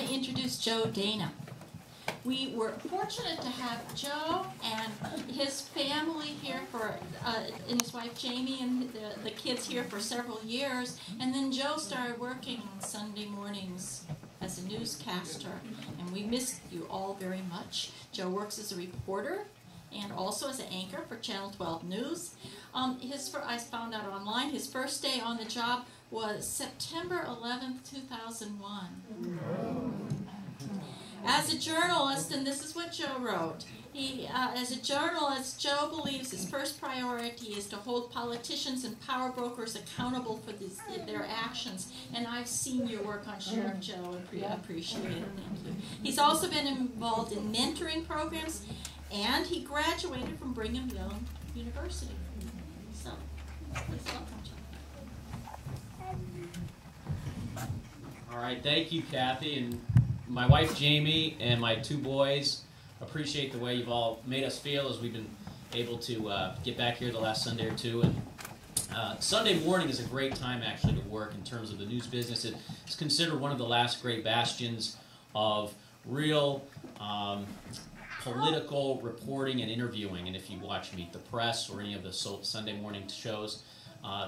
to introduce Joe Dana. We were fortunate to have Joe and his family here and his wife Jamie and the kids here for several years. And then Joe started working on Sunday mornings as a newscaster. And we miss you all very much. Joe works as a reporter and also as an anchor for Channel 12 News. I found out online, his first day on the job was September 11th, 2001. As a journalist, and this is what Joe wrote, as a journalist, Joe believes his first priority is to hold politicians and power brokers accountable for their actions. And I've seen your work on Sheriff Joe and appreciate it. Thank you. He's also been involved in mentoring programs, and he graduated from Brigham Young University. So, please welcome Joe. All right, thank you, Kathy, and my wife Jamie and my two boys appreciate the way you've all made us feel as we've been able to get back here the last Sunday or two. And Sunday morning is a great time actually to work in terms of the news business. It's considered one of the last great bastions of real political reporting and interviewing. And if you watch Meet the Press or any of the Sunday morning shows,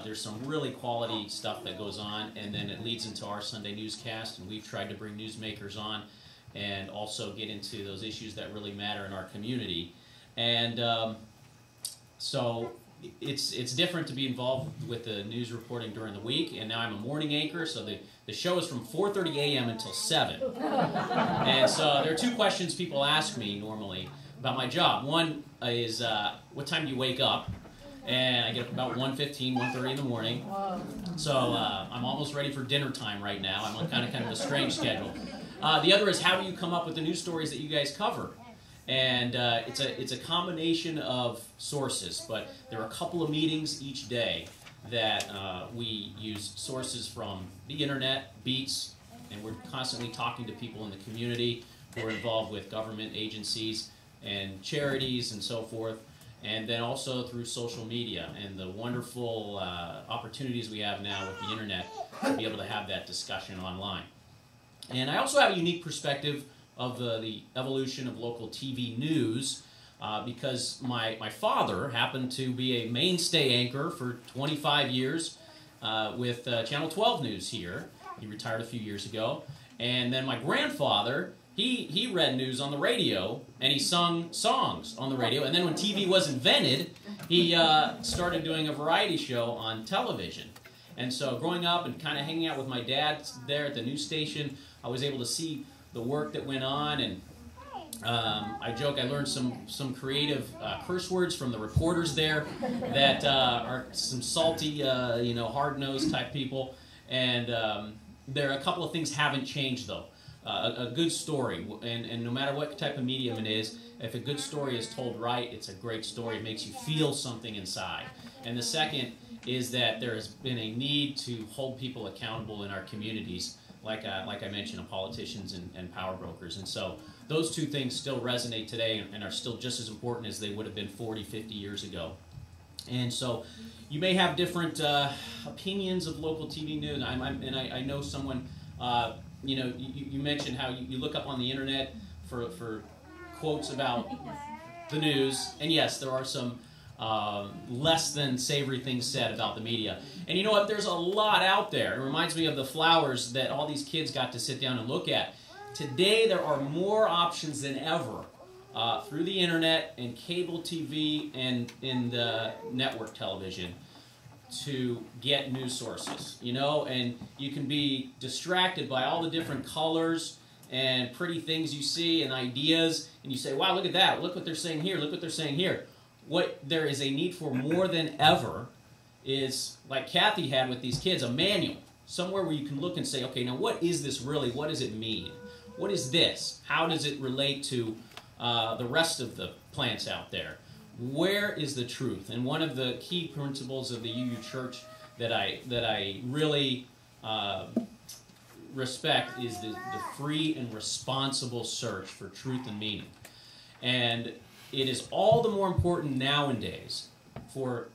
there's some really quality stuff that goes on, and then it leads into our Sunday newscast, and we've tried to bring newsmakers on and also get into those issues that really matter in our community. And so it's different to be involved with the news reporting during the week, and now I'm a morning anchor, so the show is from 4:30 a.m. until 7. And so there are two questions people ask me normally about my job. One is, what time do you wake up? And I get up about 1:15, 1:30 in the morning. So I'm almost ready for dinner time right now. I'm on kind of a strange schedule. The other is, how do you come up with the news stories that you guys cover? And it's a combination of sources, but there are a couple of meetings each day that we use sources from the internet, Beats, and we're constantly talking to people in the community who are involved with government agencies and charities and so forth. And then also through social media and the wonderful opportunities we have now with the internet to be able to have that discussion online. And I also have a unique perspective of the evolution of local TV news because my father happened to be a mainstay anchor for 25 years with Channel 12 News here. He retired a few years ago. And then my grandfather, he read news on the radio, and he sung songs on the radio. And then when TV was invented, he started doing a variety show on television. And so growing up and kind of hanging out with my dad there at the news station, I was able to see the work that went on. And I joke I learned some creative curse words from the reporters there that are some salty, hard-nosed type people. And there are a couple of things haven't changed, though. A good story, and no matter what type of medium it is, if a good story is told right, it's a great story. It makes you feel something inside. And the second is that there has been a need to hold people accountable in our communities, like I mentioned, politicians and power brokers. And so those two things still resonate today and are still just as important as they would have been 40, 50 years ago. And so you may have different opinions of local TV news, and I know someone... you mentioned how you look up on the internet for quotes about the news, and yes, there are some less than savory things said about the media. And you know what? There's a lot out there. It reminds me of the flowers that all these kids got to sit down and look at. Today, there are more options than ever through the internet and cable TV and in the network television to get news sources, and you can be distracted by all the different colors and pretty things you see and ideas, and you say, wow, look at that, look what they're saying here, look what they're saying here. What there is a need for more than ever is, like Kathy had with these kids, a manual, somewhere where you can look and say, okay, now what is this really, what does it mean? What is this? How does it relate to the rest of the plants out there? Where is the truth? And one of the key principles of the UU Church that I really respect is the free and responsible search for truth and meaning. And it is all the more important nowadays for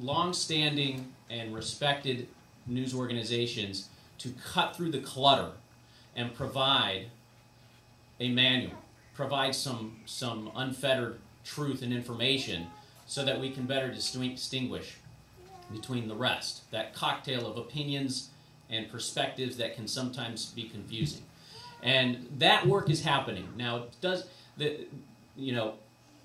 long-standing and respected news organizations to cut through the clutter and provide a manual, provide some unfettered truth and information so that we can better distinguish between the rest. That cocktail of opinions and perspectives that can sometimes be confusing. And that work is happening. Now,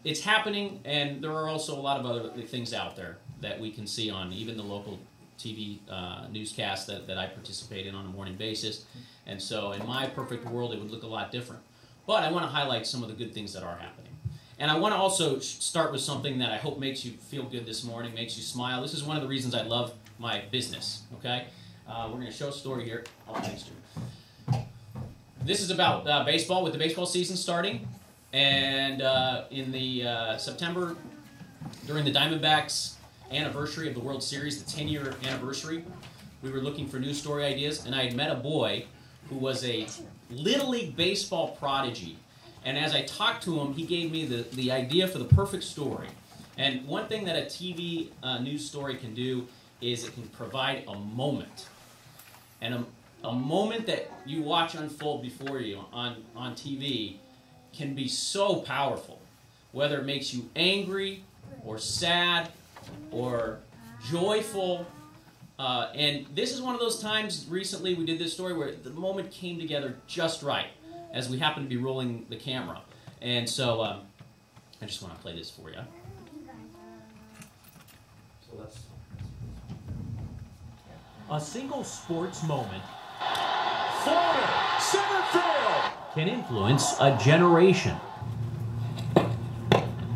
it's happening, and there are also a lot of other things out there that we can see on even the local TV newscast that I participate in on a morning basis. And so in my perfect world, it would look a lot different. But I want to highlight some of the good things that are happening. And I want to also start with something that I hope makes you feel good this morning, makes you smile. This is one of the reasons I love my business, okay? We're going to show a story here. Oh, thanks, Jim. This is about baseball, with the baseball season starting. And in the September, during the Diamondbacks' anniversary of the World Series, the 10-year anniversary, we were looking for news story ideas, and I had met a boy who was a Little League baseball prodigy. And as I talked to him, he gave me the idea for the perfect story. And one thing that a TV news story can do is it can provide a moment. And a moment that you watch unfold before you on TV can be so powerful, whether it makes you angry or sad or joyful. And this is one of those times recently we did this story where the moment came together just right as we happened to be rolling the camera. And so I just want to play this for you. So that's a single sports moment Florida, center field, can influence a generation.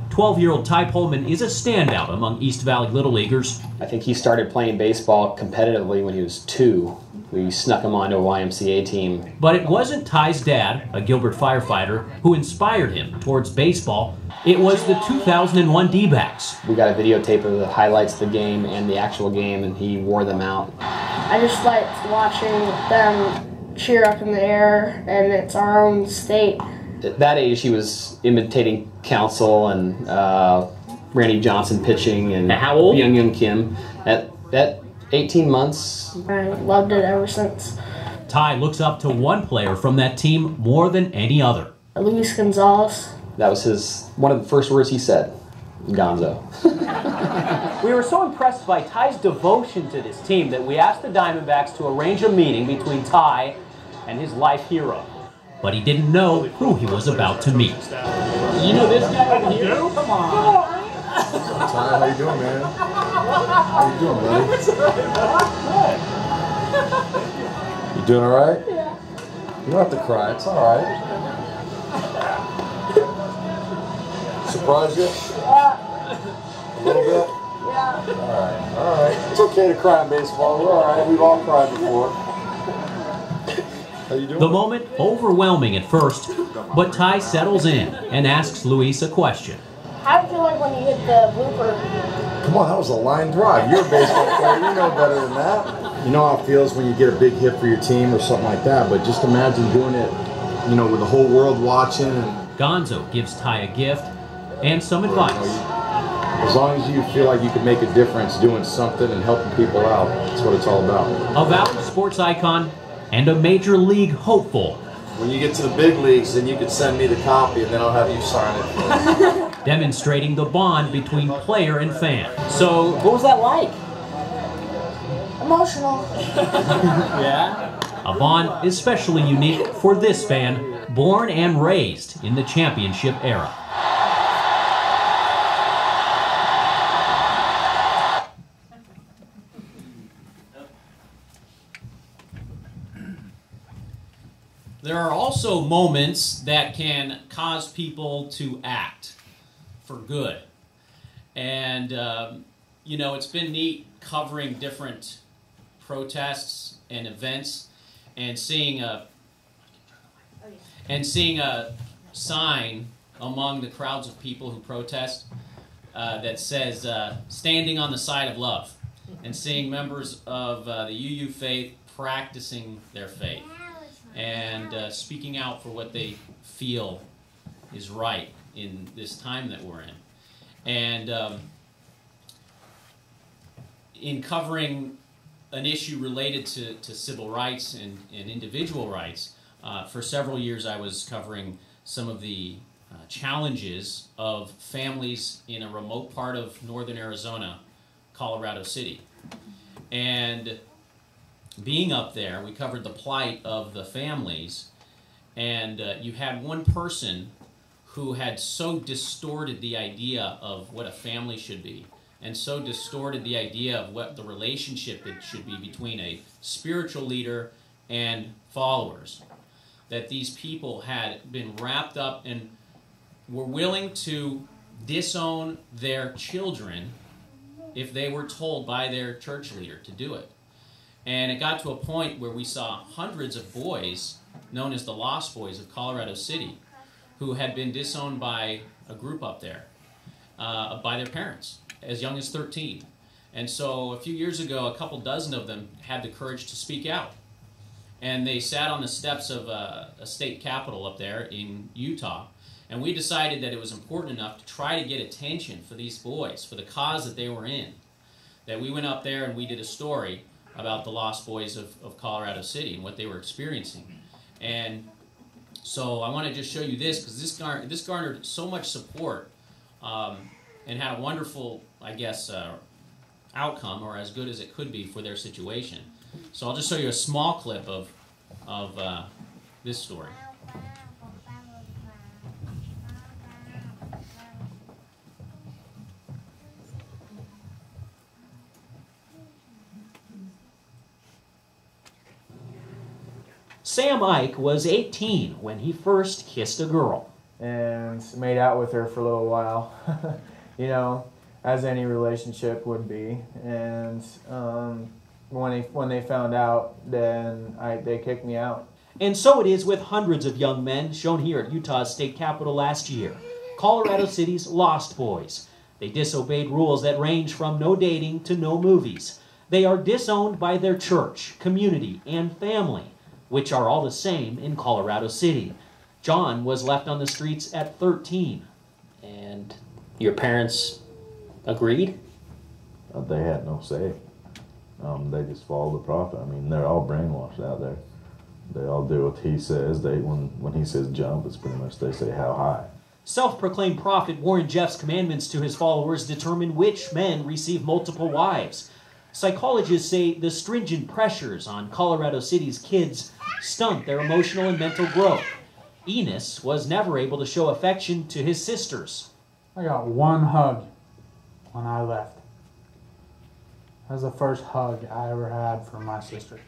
12-year-old Ty Pullman is a standout among East Valley Little Leaguers. I think he started playing baseball competitively when he was 2. We snuck him onto a YMCA team. But it wasn't Ty's dad, a Gilbert firefighter, who inspired him towards baseball. It was the 2001 D-backs. We got a videotape of the highlights of the game and the actual game, and he wore them out. I just liked watching them cheer up in the air, and it's our own state. At that age, he was imitating Counsell and Randy Johnson pitching, and how old? Young Kim. At 18 months. I loved it ever since. Ty looks up to one player from that team more than any other. Luis Gonzalez. That was one of the first words he said, Gonzo. We were so impressed by Ty's devotion to this team that we asked the Diamondbacks to arrange a meeting between Ty and his life hero. But he didn't know who he was about to meet. You know this guy over here? Come on. Ty, how you doing, man? How you doing, buddy? You doing all right? Yeah. You don't have to cry. It's all right. Surprise you? Yeah. A little bit? Yeah. All right. All right. It's okay to cry in baseball. We're all right. We've all cried before. How you doing? The moment overwhelming at first, but Ty settles in and asks Luis a question. How did you like when you hit the blooper? Come on, that was a line drive. You're a baseball player. You know better than that. You know how it feels when you get a big hit for your team or something like that, but just imagine doing it, you know, with the whole world watching. And Gonzo gives Ty a gift and some advice. As long as you feel like you can make a difference doing something and helping people out, that's what it's all about. A Valley sports icon and a major league hopeful. When you get to the big leagues, then you can send me the copy and then I'll have you sign it. Demonstrating the bond between player and fan. So, what was that like? Emotional. Yeah? A bond especially unique for this fan, born and raised in the championship era. There are also moments that can cause people to act for good. And, you know, it's been neat covering different protests and events and seeing a sign among the crowds of people who protest that says, standing on the side of love, and seeing members of the UU faith practicing their faith and speaking out for what they feel is right in this time that we're in. And in covering an issue related to civil rights and individual rights, for several years I was covering some of the challenges of families in a remote part of northern Arizona, Colorado City. And being up there, we covered the plight of the families, and you had one person who had so distorted the idea of what a family should be, and so distorted the idea of what the relationship it should be between a spiritual leader and followers, that these people had been wrapped up and were willing to disown their children if they were told by their church leader to do it. And it got to a point where we saw hundreds of boys, known as the Lost Boys of Colorado City, who had been disowned by a group up there, by their parents, as young as 13. And so a few years ago, a couple dozen of them had the courage to speak out. And they sat on the steps of a state capitol up there in Utah. And we decided that it was important enough to try to get attention for these boys, for the cause that they were in, that we went up there and we did a story about the Lost Boys of Colorado City and what they were experiencing. And so I want to just show you this, because this garnered so much support and had a wonderful, I guess, outcome, or as good as it could be for their situation. So I'll just show you a small clip of this story. Sam Ike was 18 when he first kissed a girl. And made out with her for a little while, you know, as any relationship would be. And when they found out, then they kicked me out. And so it is with hundreds of young men shown here at Utah's state capitol last year, Colorado City's Lost Boys. They disobeyed rules that range from no dating to no movies. They are disowned by their church, community, and family, which are all the same in Colorado City. John was left on the streets at 13. And your parents agreed? They had no say. They just follow the prophet. I mean, they're all brainwashed out there. They all do what he says. When he says jump, it's pretty much they say how high. Self-proclaimed prophet Warren Jeff's commandments to his followers determine which men receive multiple wives. Psychologists say the stringent pressures on Colorado City's kids stunt their emotional and mental growth. Enos was never able to show affection to his sisters. I got one hug when I left. That was the first hug I ever had from my sister.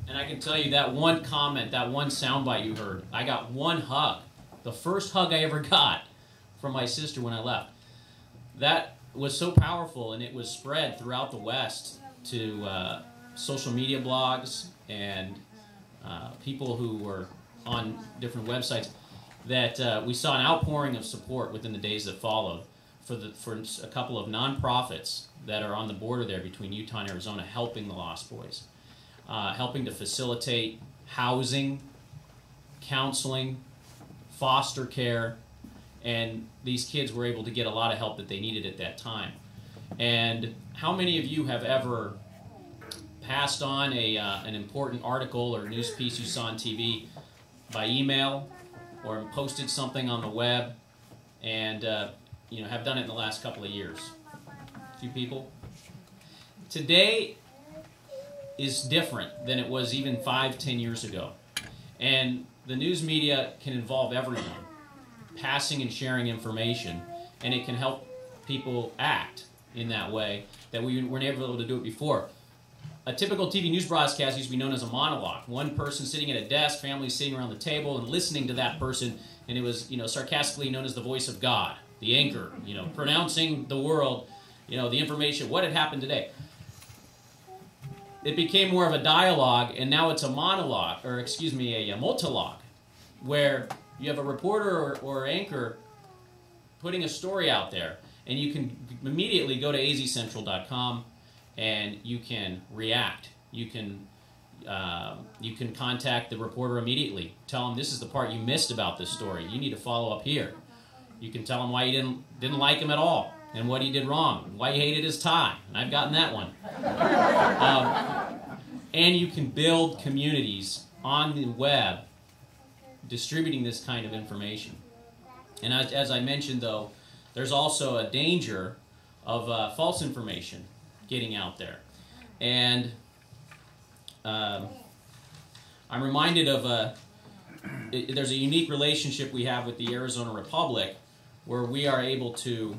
And I can tell you that one comment, that one soundbite you heard, I got one hug. The first hug I ever got from my sister when I left. That was so powerful, and it was spread throughout the West to social media blogs and people who were on different websites, that we saw an outpouring of support within the days that followed for a couple of nonprofits that are on the border there between Utah and Arizona, helping the Lost Boys, helping to facilitate housing, counseling, foster care, and these kids were able to get a lot of help that they needed at that time. And how many of you have ever passed on an important article or news piece you saw on TV by email, or posted something on the web, and have done it in the last couple of years? A few people. Today is different than it was even 5-10 years ago, and the news media can involve everyone, passing and sharing information, and it can help people act in that way that we weren't able to do it before. A typical TV news broadcast used to be known as a monologue. One person sitting at a desk, families sitting around the table and listening to that person, and it was, sarcastically known as the voice of God, the anchor, pronouncing the world, the information, what had happened today. It became more of a dialogue, and now it's a monologue, or a multilogue, where you have a reporter or anchor putting a story out there, and you can immediately go to azcentral.com and you can react. You can contact the reporter immediately. Tell them this is the part you missed about this story. You need to follow up here. You can tell him why you didn't like him at all, and what he did wrong, and why you hated his tie. And I've gotten that one. And you can build communities on the web distributing this kind of information. And as I mentioned, though, there's also a danger of false information getting out there. And I'm reminded of there's a unique relationship we have with the Arizona Republic, where we are able to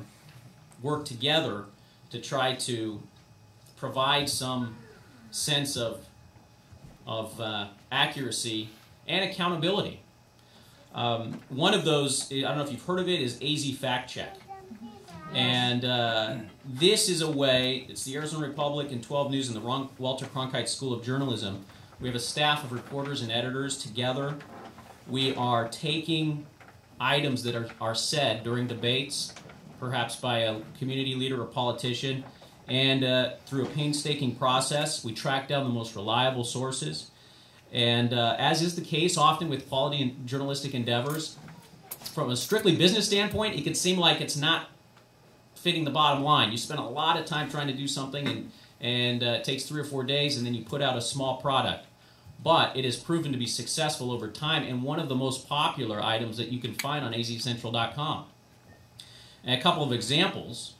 work together to try to provide some sense of accuracy and accountability. One of those, I don't know if you've heard of it, is AZ Fact Check. And this is a way, it's the Arizona Republic and 12 News and the Walter Cronkite School of Journalism. We have a staff of reporters and editors together. We are taking items that are said during debates, perhaps by a community leader or politician, and through a painstaking process, we track down the most reliable sources. And as is the case often with quality and journalistic endeavors, from a strictly business standpoint, it could seem like it's not fitting the bottom line. You spend a lot of time trying to do something, and it takes 3 or 4 days, and then you put out a small product. But it has proven to be successful over time, and one of the most popular items that you can find on azcentral.com. And a couple of examples.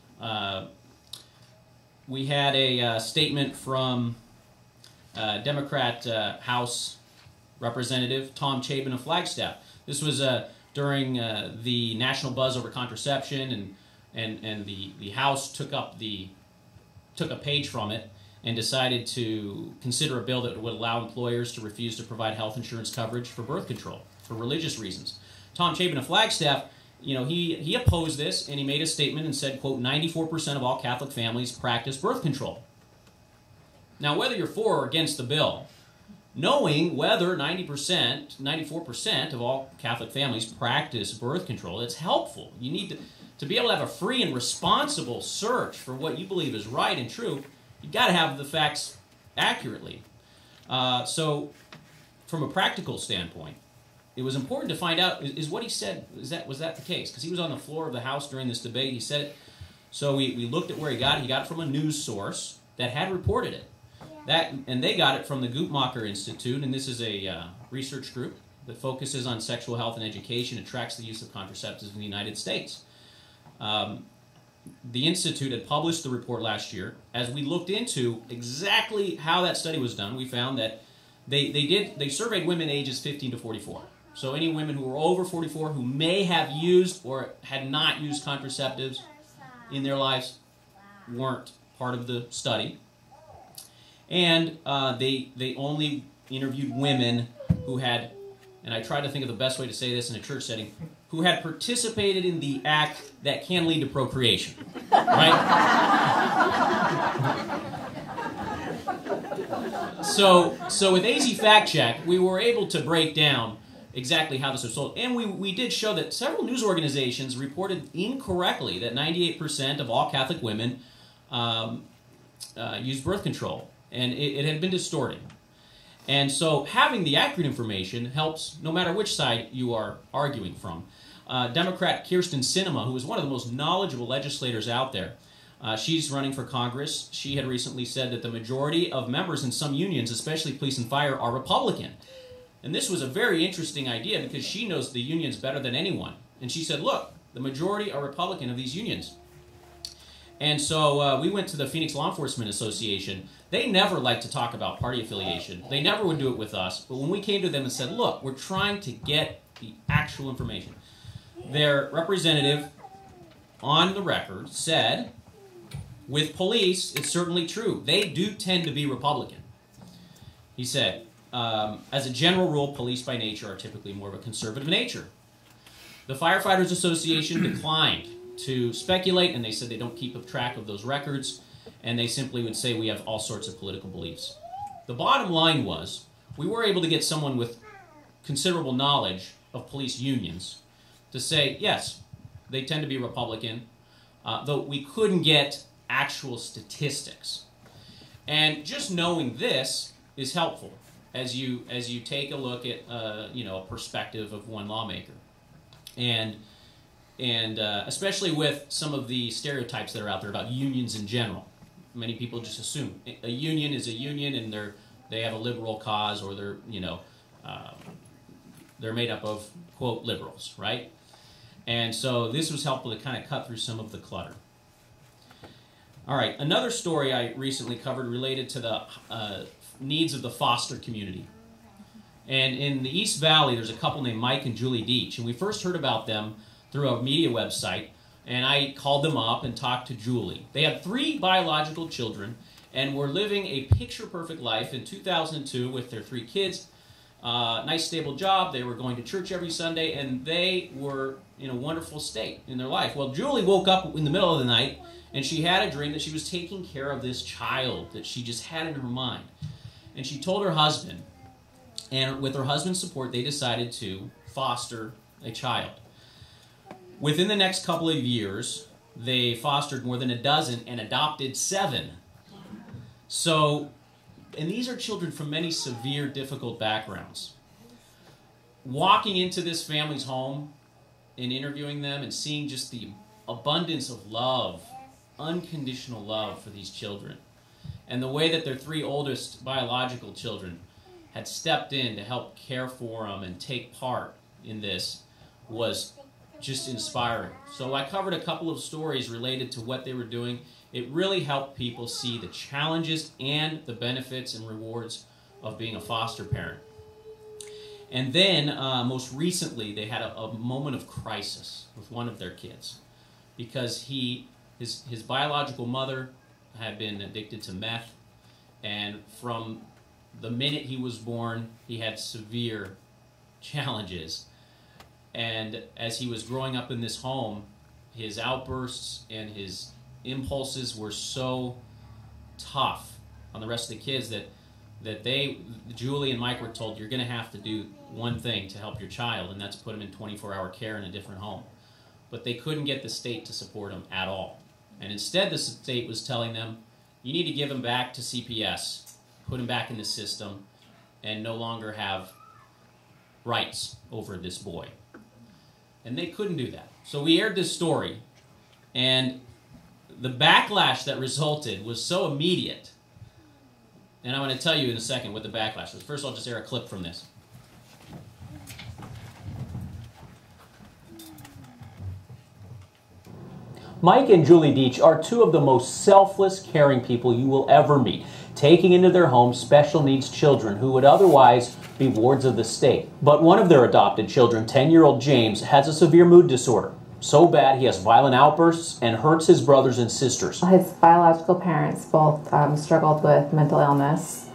We had a statement from Democrat House Representative Tom Chabin of Flagstaff. This was during the national buzz over contraception, and the House took a page from it and decided to consider a bill that would allow employers to refuse to provide health insurance coverage for birth control for religious reasons. Tom Chabin of Flagstaff, he opposed this, and he made a statement and said, quote, 94% of all Catholic families practice birth control. Now, whether you're for or against the bill, knowing whether 94% of all Catholic families practice birth control, it's helpful. You need to be able to have a free and responsible search for what you believe is right and true. You've got to have the facts accurately. So, from a practical standpoint, it was important to find out, is what he said, was that the case? Because he was on the floor of the House during this debate, he said it. So we looked at where he got it. He got it from a news source that had reported it. And they got it from the Guttmacher Institute, and this is a research group that focuses on sexual health and education and tracks the use of contraceptives in the United States. The Institute had published the report last year. As we looked into exactly how that study was done, we found that they surveyed women ages 15 to 44. So any women who were over 44 who may have used or had not used contraceptives in their lives weren't part of the study. And they only interviewed women who had, and I tried to think of the best way to say this in a church setting, who had participated in the act that can lead to procreation, right? So with AZ Fact Check, we were able to break down exactly how this was sold. And we did show that several news organizations reported incorrectly that 98% of all Catholic women use birth control. And it had been distorted. And so having the accurate information helps no matter which side you are arguing from. Democrat Kyrsten Sinema, who is one of the most knowledgeable legislators out there, she's running for Congress. She had recently said that the majority of members in some unions, especially police and fire, are Republican. And this was a very interesting idea because she knows the unions better than anyone. And she said, look, the majority are Republican of these unions. And so we went to the Phoenix Law Enforcement Association. They never like to talk about party affiliation. They never would do it with us. But when we came to them and said, look, we're trying to get the actual information, their representative on the record said, with police, it's certainly true. They do tend to be Republican. He said, as a general rule, police by nature are typically more of a conservative nature. The Firefighters Association declined to speculate, and they said they don't keep track of those records, and they simply would say we have all sorts of political beliefs. The bottom line was, we were able to get someone with considerable knowledge of police unions to say, yes, they tend to be Republican, though we couldn't get actual statistics. And just knowing this is helpful as you take a look at a perspective of one lawmaker. And and especially with some of the stereotypes that are out there about unions in general. Many people just assume a union is a union, and they have a liberal cause, or they're made up of, quote, liberals, right? And so this was helpful to kind of cut through some of the clutter. All right, another story I recently covered related to the needs of the foster community. And in the East Valley, there's a couple named Mike and Julie Deach, and we first heard about them through a media website, and I called them up and talked to Julie. They had 3 biological children and were living a picture-perfect life in 2002 with their 3 kids. Nice stable job, they were going to church every Sunday, and they were in a wonderful state in their life. Well, Julie woke up in the middle of the night, and she had a dream that she was taking care of this child that she just had in her mind. And she told her husband, and with her husband's support, they decided to foster a child. Within the next couple of years, they fostered more than a dozen and adopted 7. So, and these are children from many severe, difficult backgrounds. Walking into this family's home and interviewing them and seeing just the abundance of love, unconditional love for these children, and the way that their 3 oldest biological children had stepped in to help care for them and take part in this was just inspiring. So I covered a couple of stories related to what they were doing. It really helped people see the challenges and the benefits and rewards of being a foster parent. And then, most recently, they had a moment of crisis with one of their kids, because his biological mother had been addicted to meth, and from the minute he was born, he had severe challenges. And as he was growing up in this home, his outbursts and his impulses were so tough on the rest of the kids that Julie and Mike were told, you're going to have to do one thing to help your child, and that's put him in 24-hour care in a different home. But they couldn't get the state to support him at all. And instead, the state was telling them, you need to give him back to CPS, put him back in the system, and no longer have rights over this boy. And they couldn't do that. So we aired this story, and the backlash that resulted was so immediate. And I'm going to tell you in a second what the backlash was. First, I'll just air a clip from this. Mike and Julie Deach are 2 of the most selfless, caring people you will ever meet, taking into their home special needs children who would otherwise be wards of the state. But one of their adopted children, 10-year-old James, has a severe mood disorder. So bad he has violent outbursts and hurts his brothers and sisters. His biological parents both struggled with mental illness.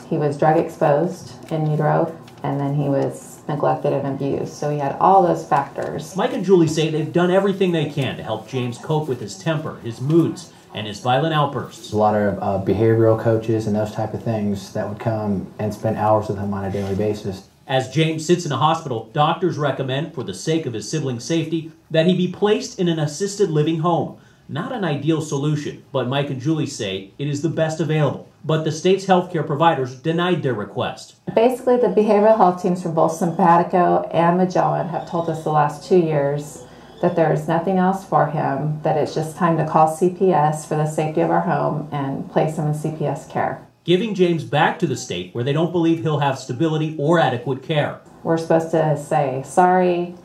He was drug exposed in utero, and then he was neglected and abused. So he had all those factors. Mike and Julie say they've done everything they can to help James cope with his temper, his moods, and his violent outbursts. A lot of behavioral coaches and those type of things that would come and spend hours with him on a daily basis. As James sits in a hospital, doctors recommend, for the sake of his sibling's safety, that he be placed in an assisted living home. Not an ideal solution, but Mike and Julie say it is the best available. But the state's healthcare providers denied their request. Basically, the behavioral health teams from both Simpatico and Magellan have told us the last 2 years that there is nothing else for him, that it's just time to call CPS for the safety of our home and place him in CPS care. Giving James back to the state where they don't believe he'll have stability or adequate care. We're supposed to say, sorry,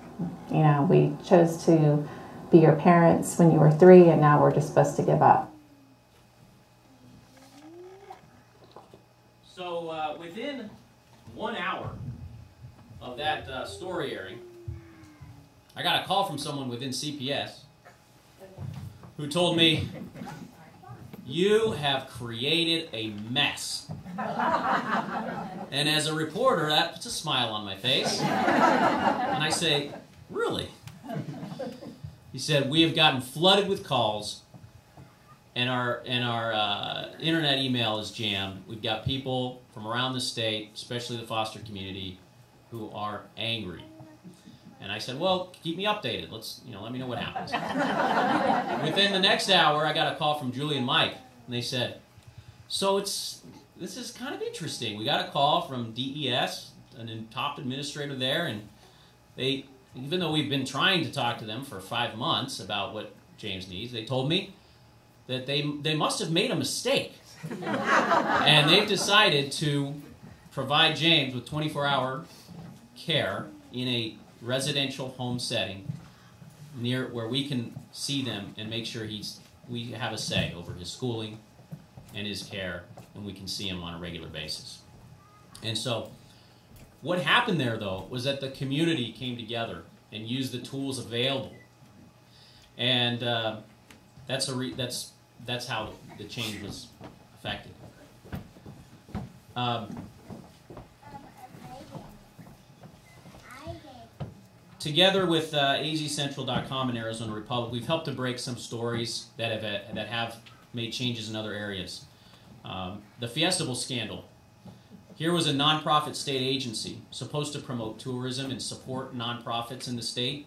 we chose to be your parents when you were 3, and now we're just supposed to give up. So within 1 hour of that story airing, I got a call from someone within CPS who told me, you have created a mess. And as a reporter, that puts a smile on my face. And I say, really? He said, we have gotten flooded with calls, and our internet email is jammed. We've got people from around the state, especially the foster community, who are angry. And I said, well, keep me updated. Let me know what happens. Within the next hour, I got a call from Julie and Mike, and they said, so this is kind of interesting. We got a call from DES, a top administrator there, and they even though we've been trying to talk to them for 5 months about what James needs, they told me that they must have made a mistake. And they've decided to provide James with 24-hour care in a residential home setting near where we can see them and make sure we have a say over his schooling and his care, and we can see him on a regular basis. And so what happened there, though, was that the community came together and used the tools available, and that's how the change was affected. Together with azcentral.com and Arizona Republic, we've helped to break some stories that have made changes in other areas. The Fiestable scandal. Here was a nonprofit state agency supposed to promote tourism and support nonprofits in the state.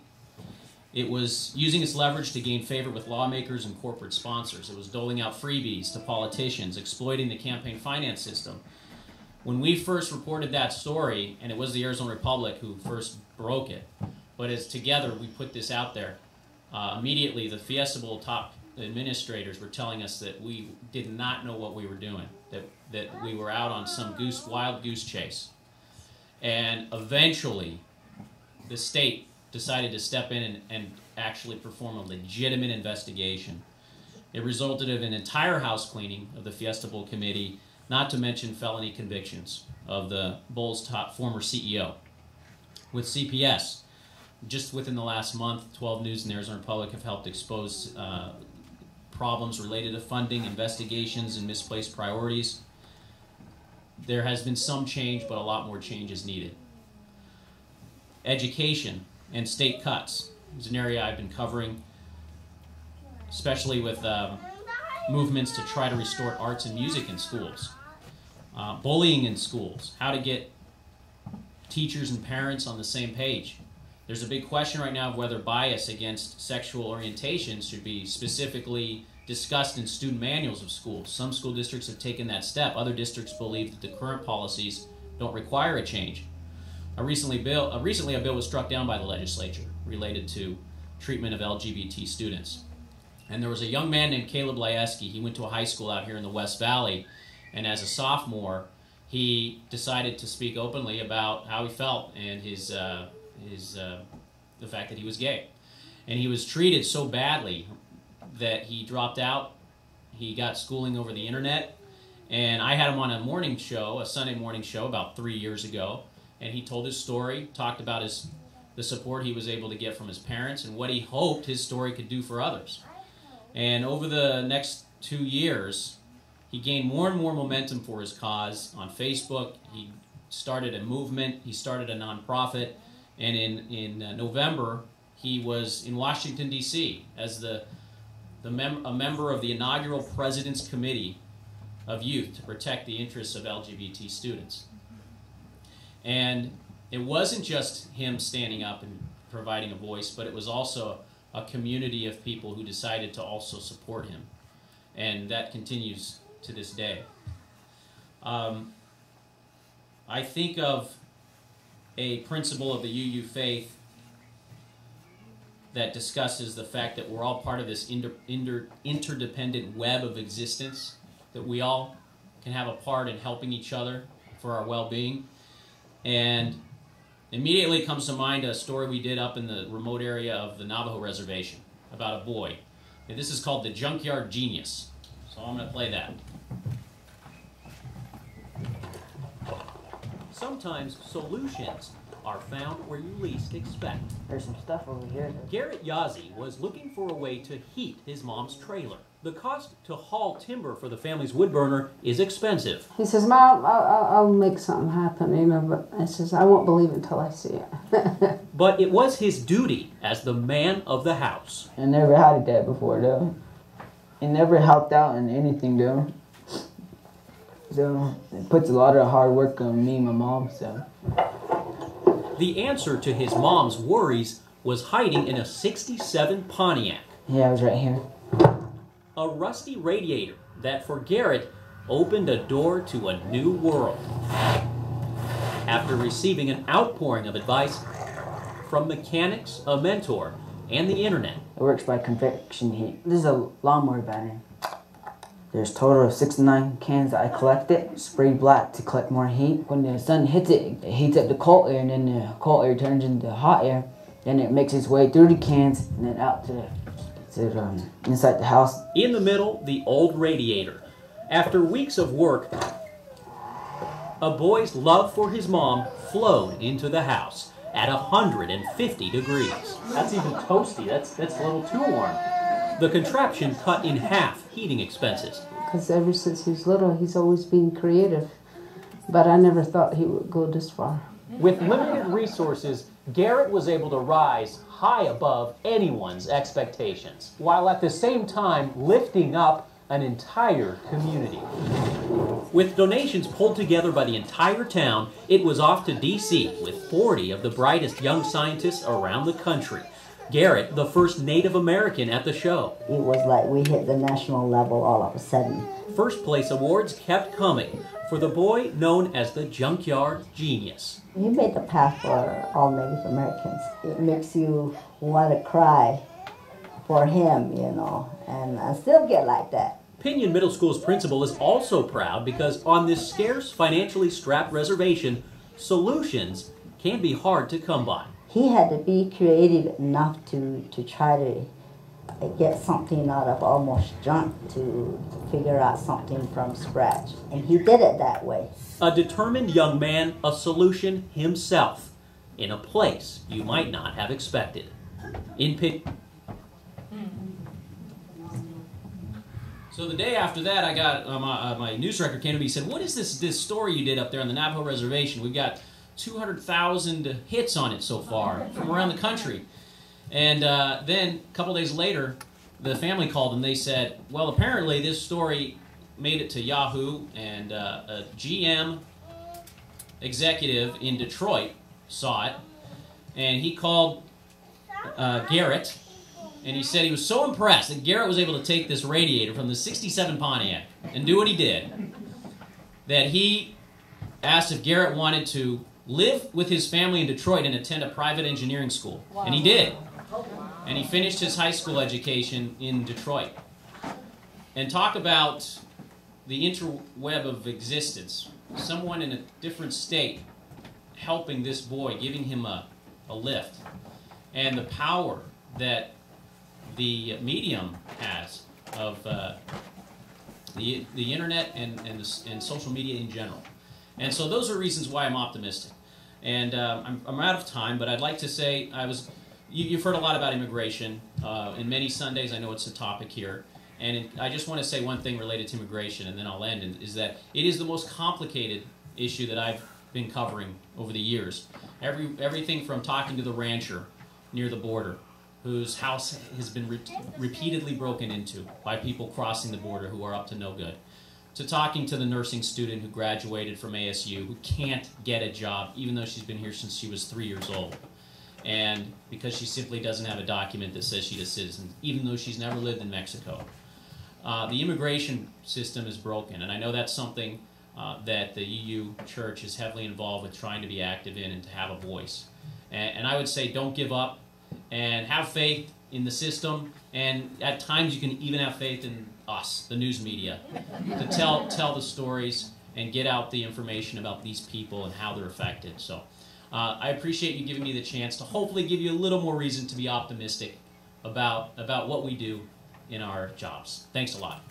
It was using its leverage to gain favor with lawmakers and corporate sponsors. It was doling out freebies to politicians, exploiting the campaign finance system. When we first reported that story, and it was the Arizona Republic who first broke it, but as together we put this out there, immediately the Fiestable top administrators were telling us that we did not know what we were doing, that we were out on some wild goose chase. And eventually, the state decided to step in and actually perform a legitimate investigation. It resulted in an entire house cleaning of the Fiestable committee, not to mention felony convictions of the Bulls' top former CEO. With CPS, just within the last month, 12 News and the Arizona Republic have helped expose problems related to funding, investigations, and misplaced priorities. There has been some change, but a lot more change is needed. Education and state cuts is an area I've been covering, especially with movements to try to restore arts and music in schools. Bullying in schools, how to get teachers and parents on the same page. There's a big question right now of whether bias against sexual orientation should be specifically discussed in student manuals of schools. Some school districts have taken that step. Other districts believe that the current policies don't require a change. Recently a bill was struck down by the legislature related to treatment of LGBT students. And there was a young man named Caleb Laeski. He went to a high school out here in the West Valley, and as a sophomore, he decided to speak openly about how he felt and the fact that he was gay. And he was treated so badly that he dropped out. He got schooling over the internet, and I had him on a morning show, a Sunday morning show about 3 years ago, and he told his story, talked about the support he was able to get from his parents and what he hoped his story could do for others. And over the next 2 years, he gained more and more momentum for his cause on Facebook. He started a movement, he started a nonprofit, and in November, he was in Washington, D.C. as a member of the inaugural President's Committee of Youth to protect the interests of LGBT students. And it wasn't just him standing up and providing a voice, but it was also a community of people who decided to also support him. And that continues to this day. I think of a principle of the UU faith that discusses the fact that we're all part of this interdependent web of existence, that we all can have a part in helping each other for our well-being. And immediately comes to mind a story we did up in the remote area of the Navajo Reservation about a boy. And this is called The Junkyard Genius. So I'm going to play that. Sometimes solutions are found where you least expect. There's some stuff over here. Garrett Yazzie was looking for a way to heat his mom's trailer. The cost to haul timber for the family's wood burner is expensive. He says, Mom, I'll make something happen, you know, but I says, I won't believe it until I see it. But it was his duty as the man of the house. I never had a dad before, though. He never helped out in anything, though. So it puts a lot of hard work on me and my mom, so. The answer to his mom's worries was hiding in a '67 Pontiac. Yeah, I was right here. A rusty radiator that, for Garrett, opened a door to a new world. After receiving an outpouring of advice from mechanics, a mentor, and the internet. It works by convection heat. This is a lawnmower battery. There's a total of 69 cans that I collected, sprayed black to collect more heat. When the sun hits it, it heats up the cold air, and then the cold air turns into hot air. Then it makes its way through the cans and then out to inside the house. In the middle, the old radiator. After weeks of work, a boy's love for his mom flowed into the house at 150 degrees. That's even toasty. That's a little too warm. The contraption cut in half heating expenses. Because ever since he was little, he's always been creative. But I never thought he would go this far. With limited resources, Garrett was able to rise high above anyone's expectations, while at the same time lifting up an entire community. With donations pulled together by the entire town, it was off to D.C. with 40 of the brightest young scientists around the country. Garrett, the first Native American at the show. It was like we hit the national level all of a sudden. First place awards kept coming for the boy known as the Junkyard Genius. He made the path for all Native Americans. It makes you want to cry for him, you know, and I still get like that. Pinion Middle School's principal is also proud because on this scarce, financially strapped reservation, solutions can be hard to come by. He had to be creative enough to try to get something out of almost junk to figure out something from scratch. And he did it that way. A determined young man, a solution himself, in a place you might not have expected. So the day after that, I got my news director came to me and said, "What is this story you did up there on the Navajo Reservation? We've got 200,000 hits on it so far from around the country." And then a couple days later, the family called and they said, "Well, apparently this story made it to Yahoo, and a GM executive in Detroit saw it, and he called Garrett." And he said he was so impressed that Garrett was able to take this radiator from the 67 Pontiac and do what he did, that he asked if Garrett wanted to live with his family in Detroit and attend a private engineering school. Wow. And he did. And he finished his high school education in Detroit. And talk about the interweb of existence. Someone in a different state helping this boy, giving him a lift. And the power that the medium has of the internet and social media in general. And so those are reasons why I'm optimistic. And I'm out of time, but I'd like to say you've heard a lot about immigration. In many Sundays, I know it's a topic here. And I just want to say one thing related to immigration, and then I'll end, is that it is the most complicated issue that I've been covering over the years. Everything from talking to the rancher near the border, whose house has been repeatedly broken into by people crossing the border who are up to no good, to talking to the nursing student who graduated from ASU, who can't get a job, even though she's been here since she was 3 years old, and because she simply doesn't have a document that says she's a citizen, even though she's never lived in Mexico. The immigration system is broken, and I know that's something that the EU Church is heavily involved with trying to be active in and to have a voice. And I would say don't give up, and have faith in the system, and at times you can even have faith in us, the news media, to tell the stories and get out the information about these people and how they're affected. So I appreciate you giving me the chance to hopefully give you a little more reason to be optimistic about what we do in our jobs. Thanks a lot.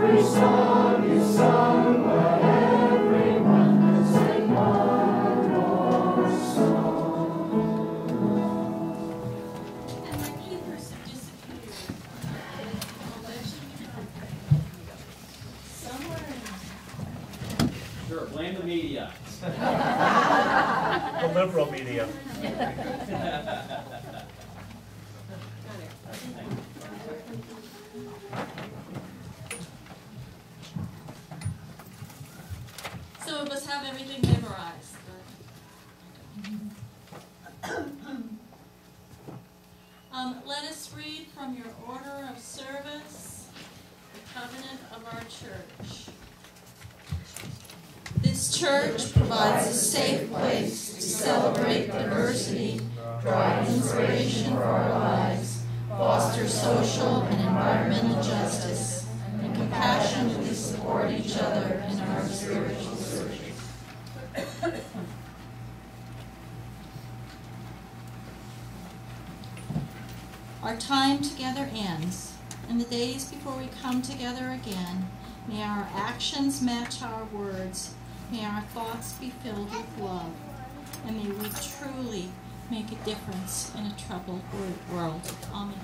every song is sung by everyone can sing one more song. And my keepers have disappeared. I'll let you know. Somewhere in Sure, blame the media. The liberal media. Some of us have everything memorized. Let us read from your order of service, the covenant of our church. This church provides a safe place to celebrate diversity, draw inspiration for our lives, foster social and environmental justice, and compassionately support each other in our spiritual search. Our time together ends, and the days before we come together again, may our actions match our words, may our thoughts be filled with love, and may we truly make a difference in a troubled world. Amen.